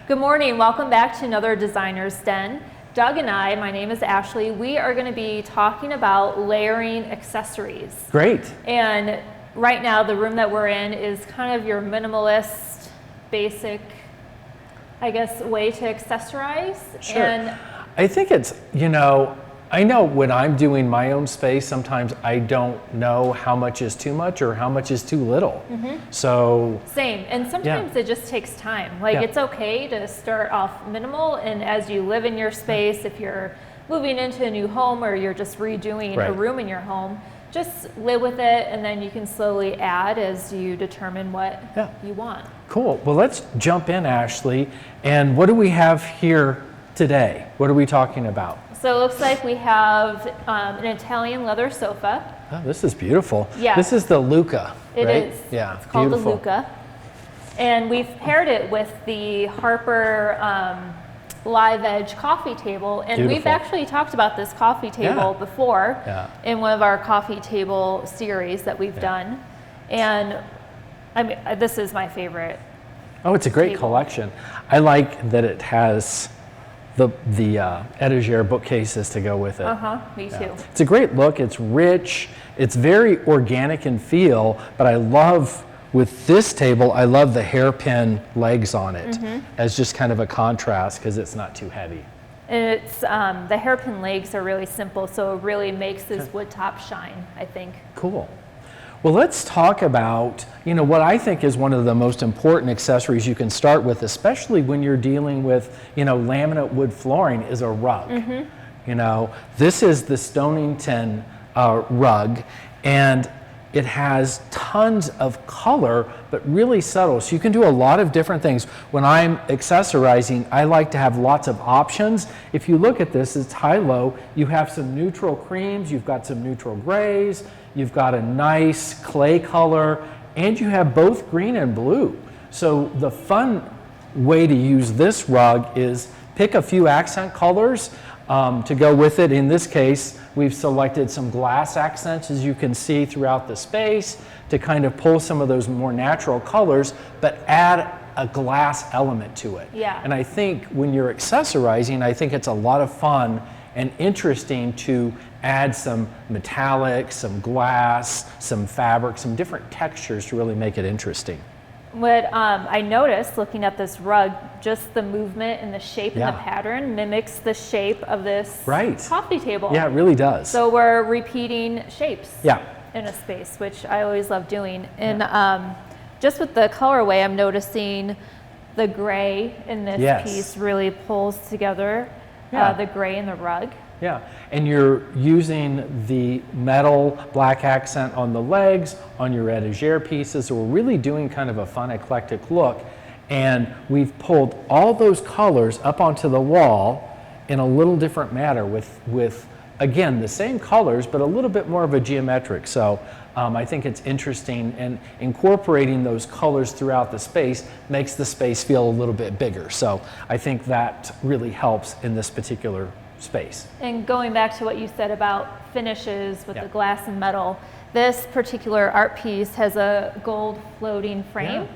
Good morning. Welcome back to another Designer's Den. Doug and I, my name is Ashley, we are going to be talking about layering accessories. Great. And right now the room that we're in is kind of your minimalist, basic, I guess, way to accessorize. Sure. And I think it's, I know when I'm doing my own space, sometimes I don't know how much is too much or how much is too little. So same. And sometimes it just takes time. Like it's okay to start off minimal, and as you live in your space, if you're moving into a new home or you're just redoing a room in your home, just live with it, and then you can slowly add as you determine what you want. Cool. Well, let's jump in, Ashley. And what do we have here today? What are we talking about? So it looks like we have an Italian leather sofa. Oh, this is beautiful. Yeah. This is the Luca, It right? is. Yeah, it's called beautiful. the Luca. And we've paired it with the Harper Live Edge coffee table. And we've actually talked about this coffee table before in one of our coffee table series that we've done. And I mean, this is my favorite. Oh, it's a great collection. I like that it has the etagere bookcases to go with it. Me too. It's a great look. It's rich. It's very organic in feel, but I love, with this table, I love the hairpin legs on it as just kind of a contrast because it's not too heavy. And it's, the hairpin legs are really simple, so it really makes this wood top shine, I think. Cool. Well, let's talk about, what I think is one of the most important accessories you can start with, especially when you're dealing with, laminate wood flooring, is a rug. This is the Stonington rug, and it has tons of color, but really subtle. So you can do a lot of different things. When I'm accessorizing, I like to have lots of options. If you look at this, it's high-low. You have some neutral creams, you've got some neutral grays, you've got a nice clay color, and you have both green and blue. So the fun way to use this rug is pick a few accent colors to go with it. In this case, we've selected some glass accents, as you can see throughout the space, to kind of pull some of those more natural colors, but add a glass element to it. And I think when you're accessorizing, I think it's a lot of fun and interesting to add some metallic, some glass, some fabric, some different textures to really make it interesting. What I noticed looking at this rug, just the movement and the shape and the pattern mimics the shape of this coffee table. Yeah, it really does. So we're repeating shapes in a space, which I always love doing. And just with the colorway, I'm noticing the gray in this piece really pulls together the gray in the rug. And you're using the metal black accent on the legs, on your etagere pieces, so we're really doing kind of a fun eclectic look. And we've pulled all those colors up onto the wall in a little different manner with again, the same colors, but a little bit more of a geometric. So I think it's interesting, and incorporating those colors throughout the space makes the space feel a little bit bigger. So I think that really helps in this particular space. And going back to what you said about finishes with the glass and metal, this particular art piece has a gold floating frame.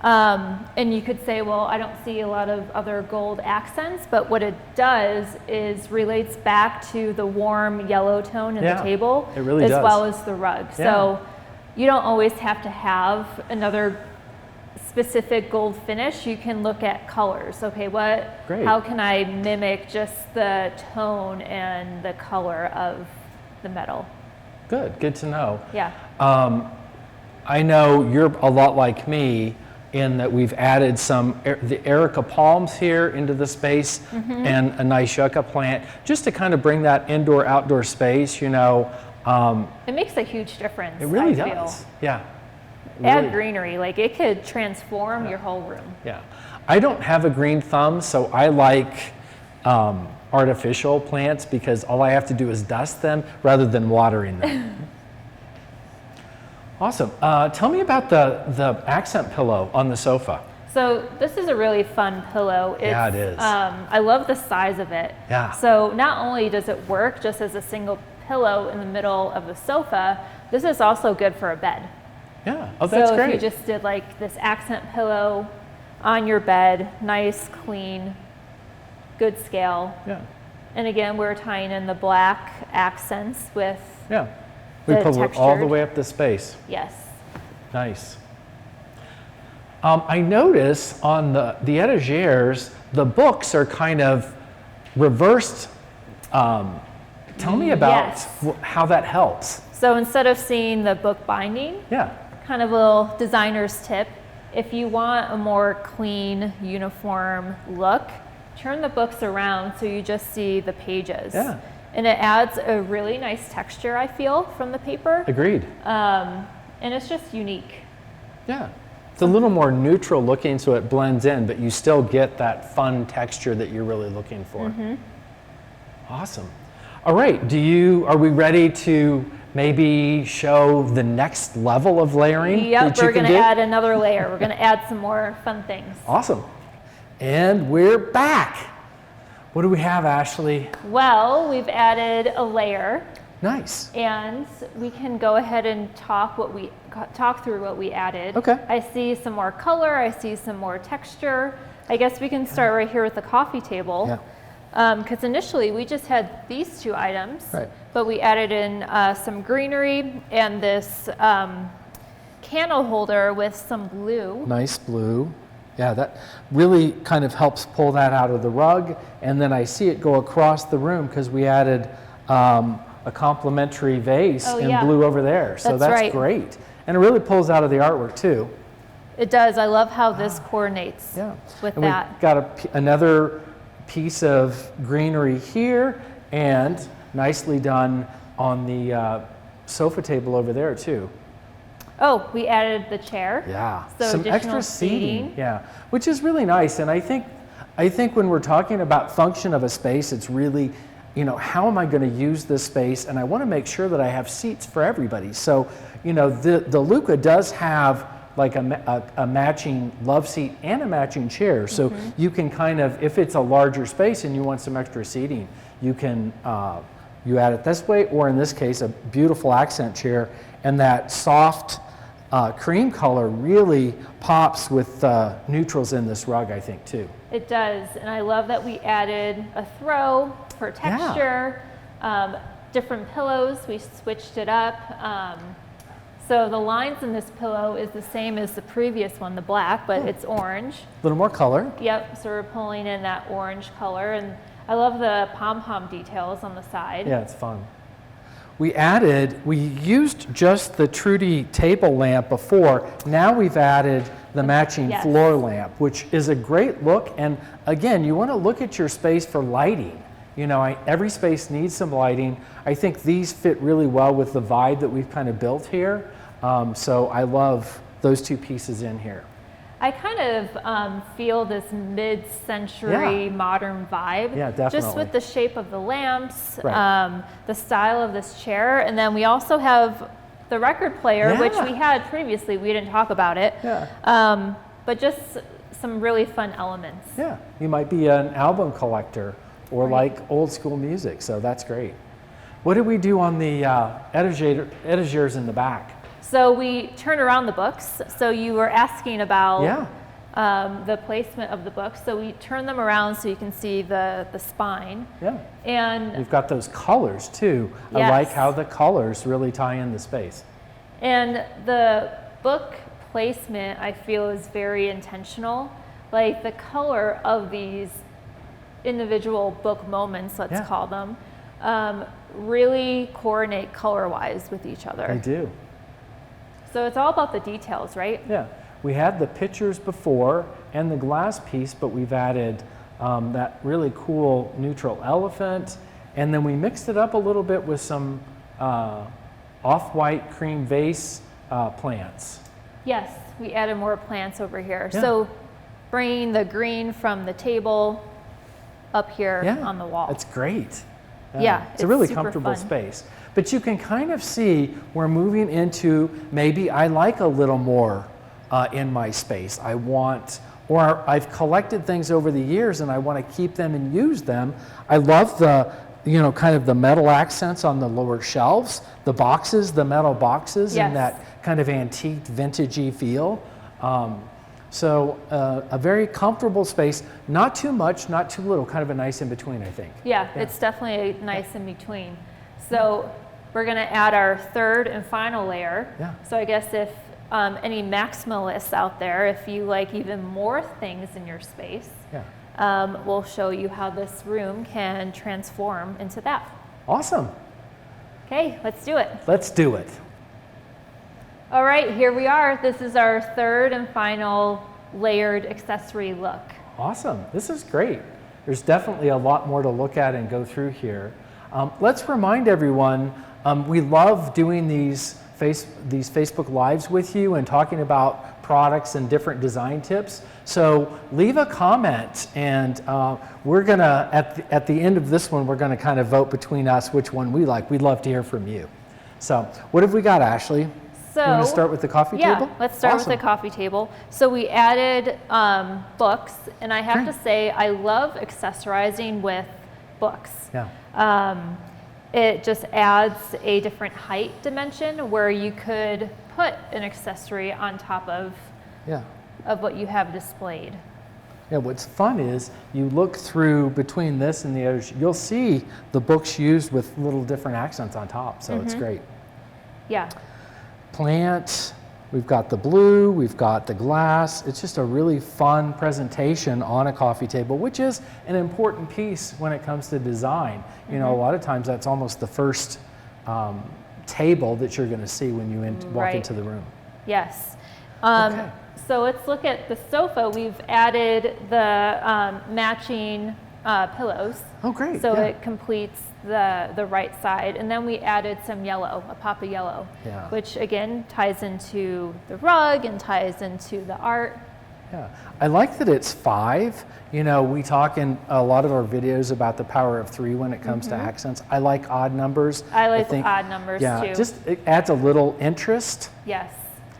And you could say, well, I don't see a lot of other gold accents, but what it does is relates back to the warm yellow tone in the table, it really as does. well as the rug. So you don't always have to have another specific gold finish. You can look at colors. Okay, how can I mimic just the tone and the color of the metal? Good to know. I know you're a lot like me in that we've added the Erica palms here into the space and a nice yucca plant just to kind of bring that indoor-outdoor space, It makes a huge difference. It really does. Add greenery, like it could transform your whole room. I don't have a green thumb, so I like artificial plants because all I have to do is dust them rather than watering them. Awesome. Tell me about the accent pillow on the sofa. So this is a really fun pillow. It is. I love the size of it. So not only does it work just as a single pillow in the middle of the sofa, this is also good for a bed. Oh, that's so great. if you just did like this accent pillow on your bed, nice, clean, good scale. Yeah. And again, we're tying in the black accents with Yeah. We the pull it all the textured. way up the space. Yes. Nice. I notice on the etagères, the books are kind of reversed. Tell me about Yes. how that helps. So instead of seeing the book binding, Yeah. kind of a little designer's tip, if you want a more clean, uniform look, turn the books around so you just see the pages. Yeah. And it adds a really nice texture, I feel, from the paper. Agreed. And it's just unique. Yeah. It's a little more neutral looking so it blends in, but you still get that fun texture that you're really looking for. Mm-hmm. Awesome. All right, are we ready to maybe show the next level of layering? Yep, that you we're can going to do? add another layer. We're going to add some more fun things. Awesome. And we're back. What do we have, Ashley? Well, we've added a layer, Nice. and we can go ahead and talk through what we added. Okay. I see some more color. I see some more texture. I guess we can start right here with the coffee table. Yeah. Because initially we just had these two items, Right. but we added in some greenery and this candle holder with some blue. Nice blue. Yeah, that really kind of helps pull that out of the rug. And then I see it go across the room because we added a complimentary vase Oh, in yeah. blue over there. So That's that's right. great. And it really pulls out of the artwork too. It does. I love how this coordinates Yeah. with And that. we've got another piece of greenery here and nicely done on the sofa table over there too. Oh, we added the chair. Yeah, So some additional extra seating. seating. Yeah, which is really nice. And I think when we're talking about function of a space, it's really, how am I going to use this space? And I want to make sure that I have seats for everybody. So, the Luca does have like a matching love seat and a matching chair. So you can kind of, if it's a larger space and you want some extra seating, you can you add it this way, or in this case, a beautiful accent chair, and that soft cream color really pops with neutrals in this rug, I think, too. It does. And I love that we added a throw for texture, different pillows. We switched it up. So the lines in this pillow is the same as the previous one, the black, but it's orange. A little more color. Yep, so we're pulling in that orange color. And I love the pom-pom details on the side. Yeah, it's fun. We used just the Trudy table lamp before. Now we've added the matching Yes. floor lamp, which is a great look. And again, you want to look at your space for lighting. Every space needs some lighting. I think these fit really well with the vibe that we've kind of built here. So I love those two pieces in here. I kind of feel this mid-century modern vibe. Yeah, definitely. Just with the shape of the lamps, Right. the style of this chair, and then we also have the record player, which Yeah. we had previously. We didn't talk about it. Yeah. But just some really fun elements. Yeah, you might be an album collector or Right. like old school music, so that's great. What did we do on the etagères in the back? So we turn around the books. So you were asking about Yeah. the placement of the books. So we turn them around so you can see the spine. Yeah. And You've got those colors too. I Yes. like how the colors really tie in the space. And the book placement, I feel, is very intentional. Like the color of these individual book moments, let's Yeah. call them, really coordinate color-wise with each other. They do. So it's all about the details, right? Yeah. We had the pictures before and the glass piece, but we've added that really cool neutral elephant. And then we mixed it up a little bit with some off-white cream vase plants. Yes, we added more plants over here. Yeah. So bringing the green from the table up here Yeah, on the wall. That's great. Yeah, it's a really super comfortable fun. space. But you can kind of see we're moving into maybe I like a little more in my space. Or I've collected things over the years and I want to keep them and use them. I love the, kind of the metal accents on the lower shelves, the boxes, the metal boxes, Yes. and that kind of antique, vintagey feel. So a very comfortable space, not too much, not too little, kind of a nice in between, I think. Yeah, it's definitely a nice in between. So we're going to add our third and final layer. Yeah. So I guess if any maximalists out there, if you like even more things in your space, we'll show you how this room can transform into that. Awesome. Okay, let's do it. Let's do it. All right, here we are. This is our third and final layered accessory look. Awesome. This is great. There's definitely a lot more to look at and go through here. Let's remind everyone, we love doing these Facebook Lives with you and talking about products and different design tips. So leave a comment, and we're gonna, at the end of this one, we're gonna kind of vote between us which one we like. We'd love to hear from you. So what have we got, Ashley? So, you want to start with the coffee table? Yeah, let's start with the coffee table. So we added books, and I have to say I love accessorizing with books. Yeah. It just adds a different height dimension where you could put an accessory on top of what you have displayed. Yeah, what's fun is you look through between this and the others, you'll see the books used with little different accents on top, so it's great. Yeah. Plant, we've got the blue, we've got the glass. It's just a really fun presentation on a coffee table, which is an important piece when it comes to design. You know, a lot of times that's almost the first table that you're going to see when you walk into the room. Yes. Okay. So let's look at the sofa. We've added the matching pillows. Oh, great. So it completes the right side. And then we added some yellow, a pop of yellow, which again ties into the rug and ties into the art. Yeah, I like that it's 5. You know, we talk in a lot of our videos about the power of 3 when it comes to accents. I like odd numbers. I like odd numbers too. Just it adds a little interest. Yes.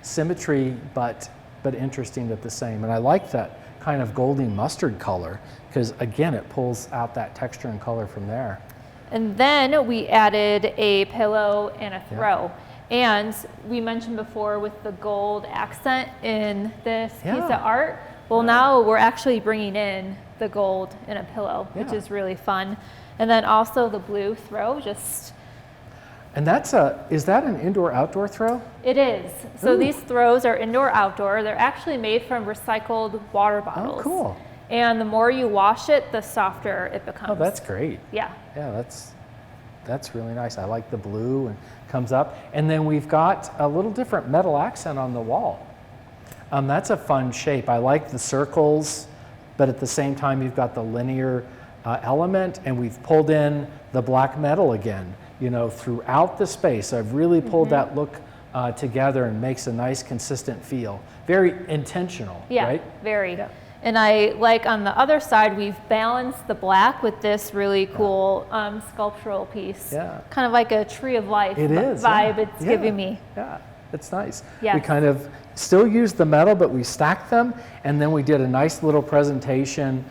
Symmetry, but interesting at the same. And I like that kind of goldy mustard color because again, it pulls out that texture and color from there. And then we added a pillow and a throw. And we mentioned before with the gold accent in this piece of art, well now we're actually bringing in the gold in a pillow, which is really fun. And then also the blue throw, just... And is that an indoor-outdoor throw? It is. So these throws are indoor-outdoor. They're actually made from recycled water bottles. Oh, cool. And the more you wash it, the softer it becomes. Oh, that's great. Yeah. Yeah, that's really nice. I like the blue and comes up. And then we've got a little different metal accent on the wall. That's a fun shape. I like the circles, but at the same time, you've got the linear element, and we've pulled in the black metal again, you know, throughout the space. So I've really pulled that look together and makes a nice, consistent feel. Very intentional, right? Yeah, very. Yeah. And I like on the other side, we've balanced the black with this really cool sculptural piece. Yeah. Kind of like a tree of life vibe it's giving me. Yeah, it's nice. Yes. We kind of still use the metal, but we stacked them. And then we did a nice little presentation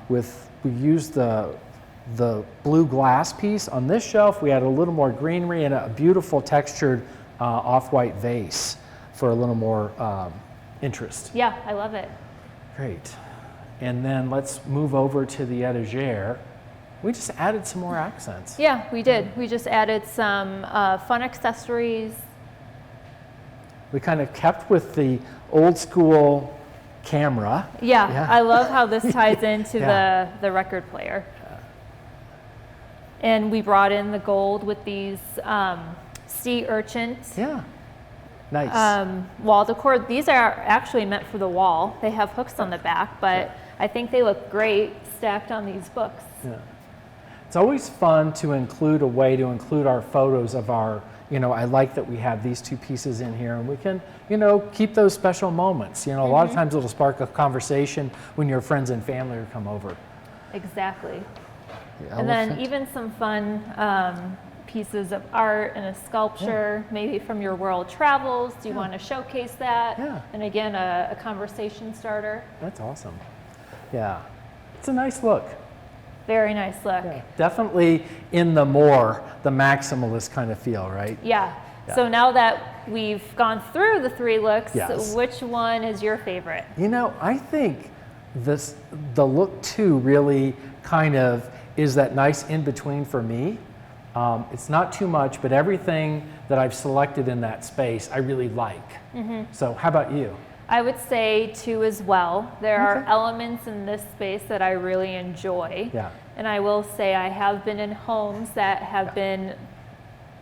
we used the blue glass piece on this shelf. We had a little more greenery and a beautiful textured off-white vase for a little more interest. Yeah, I love it. Great. And then let's move over to the etagere. We just added some more accents. Yeah, we did. We just added some fun accessories. We kind of kept with the old school camera. Yeah. I love how this ties into the record player. And we brought in the gold with these sea urchins. Yeah. Nice. Wall decor. These are actually meant for the wall. They have hooks on the back, but I think they look great stacked on these books. Yeah. It's always fun to include a way to include our photos of our, you know, I like that we have these 2 pieces in here and we can, you know, keep those special moments. You know, a lot of times it'll spark a conversation when your friends and family come over. Exactly. And then even some fun pieces of art and a sculpture, maybe from your world travels. Do you want to showcase that? Yeah. And again, a conversation starter. That's awesome. Yeah. It's a nice look. Very nice look. Yeah. Definitely in the maximalist kind of feel, right? Yeah. So now that we've gone through the 3 looks. Yes. Which one is your favorite? You know, I think the look 2 really kind of is that nice in between for me. It's not too much, but everything that I've selected in that space, I really like. So how about you? I would say 2 as well. There are elements in this space that I really enjoy. Yeah. And I will say I have been in homes that have been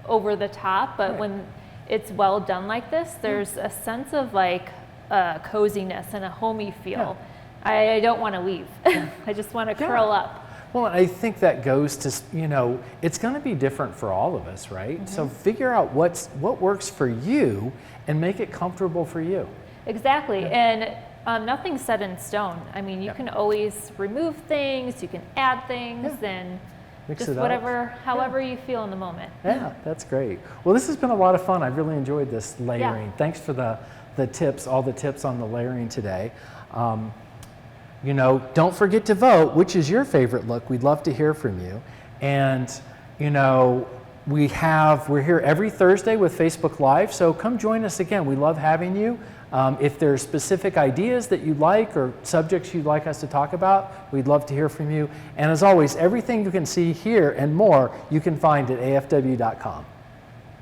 over the top, but when it's well done like this, there's a sense of like coziness and a homey feel. I don't want to leave. I just want to curl up. Well, I think that goes to, you know, it's going to be different for all of us, right? So figure out what works for you and make it comfortable for you. Exactly, and nothing's set in stone. I mean, you can always remove things, you can add things, and Mix just it up. whatever, however you feel in the moment. Yeah, that's great. Well, this has been a lot of fun. I've really enjoyed this layering. Thanks for the tips, all the tips on the layering today. You know, don't forget to vote. Which is your favorite look? We'd love to hear from you. And, you know, we're here every Thursday with Facebook Live, so come join us again. We love having you. If there's specific ideas that you like or subjects you'd like us to talk about, we'd love to hear from you. And as always, everything you can see here and more, you can find at afw.com.